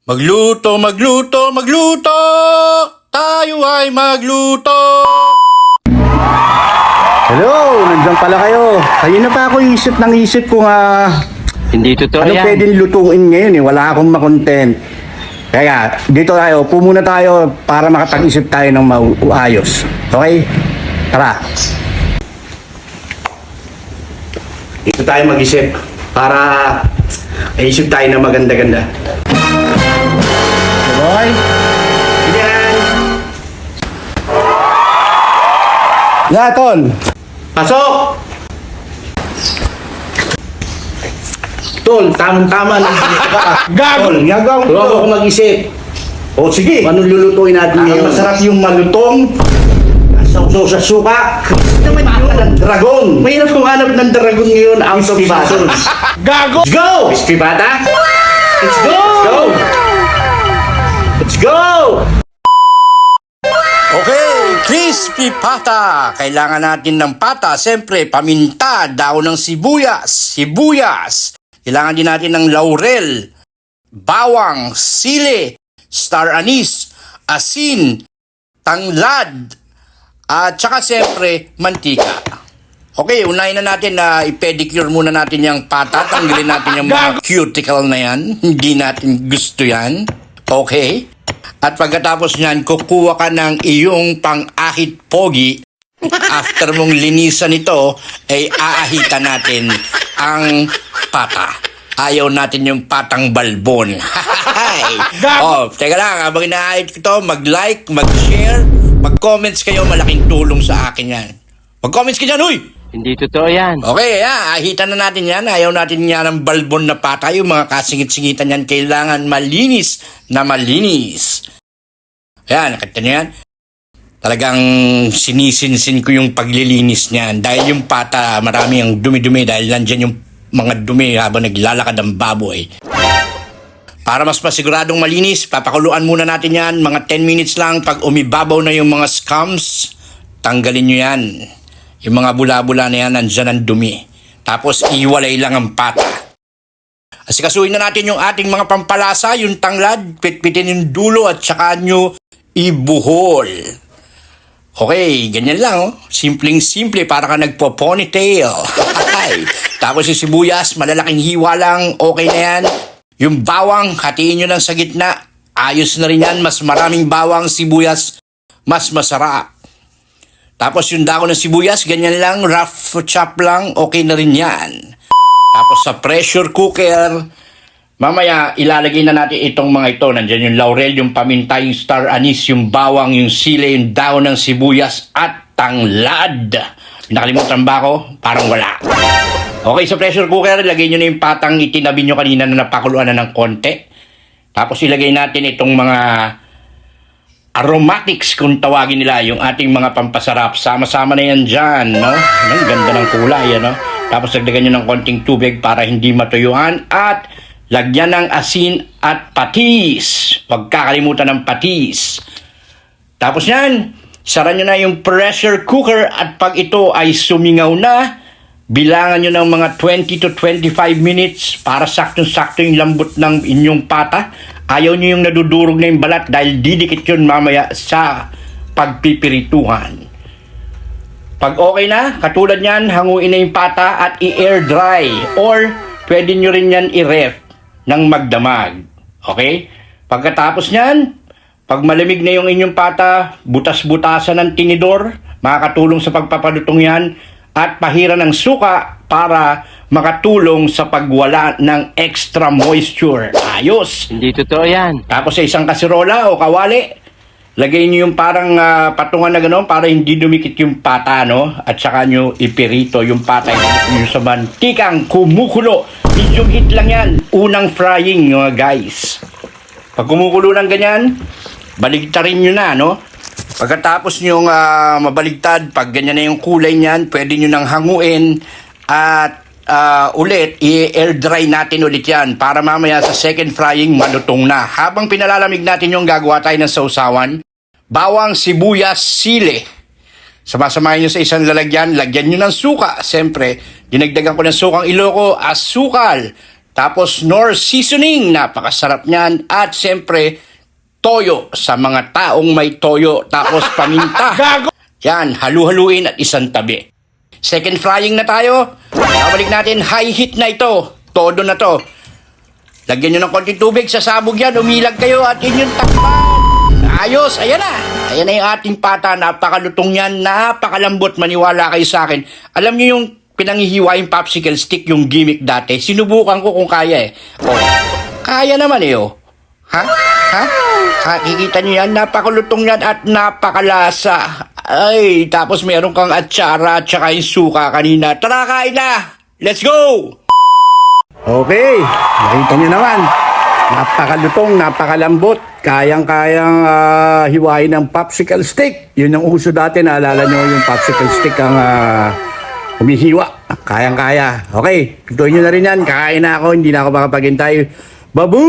Magluto, magluto, magluto! Tayo ay magluto! Hello, nandiyan pala kayo. Kanina pa ako isip kung Hindi totoo ano yan. pwedeng lutuin ngayon eh. Wala akong makontent. Kaya dito tayo, muna tayo para makapag-isip tayo ng maayos. Okay? Tara. Dito tayo mag-isip para isip tayo ng maganda-ganda. Okay? Yan. Nga, Ton. Pasok! Tol, tamang-tama lang dito ka. Gago! Tol, gagawin ko. Huwag ako mag-isip. O sige, anong lulutuin natin ngayon? Masarap yung malutong. Sausaw sa suka. Naman yun ng dragon. Mahirap kung hanap ng dragon ngayon out of fashion. Gago! Let's go! Crispy bata? Let's go! Let's go! Let's go! Okay, crispy pata. Kailangan natin ng pata. Siyempre, paminta, daon ng sibuyas. Kailangan din natin ng laurel, bawang, sili, star anise, asin, tanglad, at saka siyempre, mantika. Okay, unahin na natin na i-pedicure muna natin yung pata. Tanggalin natin yung mga cuticle na yan. Hindi natin gusto yan. Okay? At pagkatapos nyan, kukuha ka ng iyong pang-ahit pogi. After mong linisan ito, ay aahitan natin ang pata. Ayaw natin yung patang balbon. Oh, teka lang, habang inaahit ko ito, mag-like, mag-share, mag-comments kayo, malaking tulong sa akin yan. Mag-comments ka dyan, huy! Hindi totoo yan. Okay, ahitan na natin yan. Ayaw natin yan ng balbon na pata. Yung mga kasingit-singitan yan, kailangan malinis na malinis. Yan, nakita niyo yan? Talagang sinisinsin ko yung paglilinis niyan. Dahil yung pata, marami ang dumi-dumi dahil nandyan yung mga dumi habang naglalakad ang baboy. Para mas masiguradong malinis, papakuluan muna natin yan. Mga 10 minutes lang. Pag umibabaw na yung mga scums, tanggalin nyo yan. Yung mga bula-bula na yan, nandyan ang dumi. Tapos iwalay lang ang pata. Asikasuhin na natin yung ating mga pampalasa, yung tanglad, pitpitin yung dulo at saka nyo ibuhol. Okay, ganyan lang oh. Simpleng-simple para ka nagpo-ponytail. Tapos yung sibuyas, malalaking hiwa lang, okay na yan. Yung bawang, hatiin nyo lang sa gitna. Ayos na rin yan, mas maraming bawang, sibuyas, mas masarap. Tapos yung dako ng sibuyas, ganyan lang, rough chop lang, okay na rin yan. Tapos sa pressure cooker, mamaya ilalagay na natin itong mga ito. Nandiyan yung laurel, yung paminta, yung star anise, yung bawang, yung sili, yung dahon ng sibuyas at tanglad. Nakalimutan ba ako? Parang wala. Okay, sa pressure cooker, ilagay nyo na yung patang itinabi nyo kanina na napakuluan na ng konti. Tapos ilagay natin itong mga aromatics kung tawagin nila, yung ating mga pampasarap. Sama-sama na yan dyan, no? Ang ganda ng kulay, no? Tapos lagdagan nyo ng konting tubig para hindi matuyuan at lagyan ng asin at patis. Huwag kakalimutan ng patis. Tapos yan, sara nyo na yung pressure cooker at pag ito ay sumingaw na, bilangan nyo ng mga 20 to 25 minutes para saktong-sakto yung lambot ng inyong pata. Ayaw nyo yung nadudurog na yung balat dahil didikit yun mamaya sa pagpipirituhan. Pag okay na, katulad nyan, hanguin na yung pata at i-air dry or pwede nyo rin yan i-ref ng magdamag. Okay? Pagkatapos nyan, pag malamig na yung inyong pata, butas-butasan ng tinidor, makakatulong sa pagpapadutong yan at pahiran ng suka para makatulong sa pagwala ng extra moisture. Ayos! Hindi totoo yan. Tapos sa isang kasirola o kawali, lagay nyo yung parang patungan na gano'n para hindi dumikit yung pata, no? At saka nyo ipirito yung pata yung sa mantikang kumukulo. Medium heat lang yan. Unang frying, mga guys. Pag kumukulo ng ganyan, baligtarin nyo na, no? Pagkatapos nyo mabaligtad, pag ganyan na yung kulay niyan, pwede nyo nang hanguin at ulit, i-air dry natin ulit yan para mamaya sa second frying malutong na. Habang pinalalamig natin yung gagawa tayo ng sausawan, bawang, sibuyas, sili. Samasamahin nyo sa isang lalagyan, lagyan nyo ng suka. Siyempre, dinagdagan ko ng sukang Ilocos, asukal. Tapos Knorr seasoning, napakasarap niyan. At siyempre, toyo sa mga taong may toyo. Tapos paminta. Yan, halu-haluin at isang tabi. Second frying na tayo. Babalik natin, high heat na ito. Todo na to. Lagyan nyo ng konting tubig, sasabog yan, umilag kayo at inyong takpan. Ayos, ayan na. Ayan na yung ating pata, napakalutong yan, napakalambot, maniwala kayo sa akin. Alam nyo yung pinanghihiwa yung popsicle stick, yung gimmick dati, sinubukan ko kung kaya eh. Oh, kaya naman eh oh. Ha? Ha? Kikita nyo yan, napakalutong yan at napakalasa. Ay, tapos meron kang atsara at saka yung suka kanina. Tara, kain na! Let's go! Okay, nakita nyo naman. Napakalutong, napakalambot. Kayang-kayang hiwain ng popsicle stick. Yun ang uso dati, naalala nyo yung popsicle stick ang humihiwa. Kayang-kaya. Okay, tutuin nyo na rin yan. Kakain na ako, hindi na ako makapaghintay. Babu!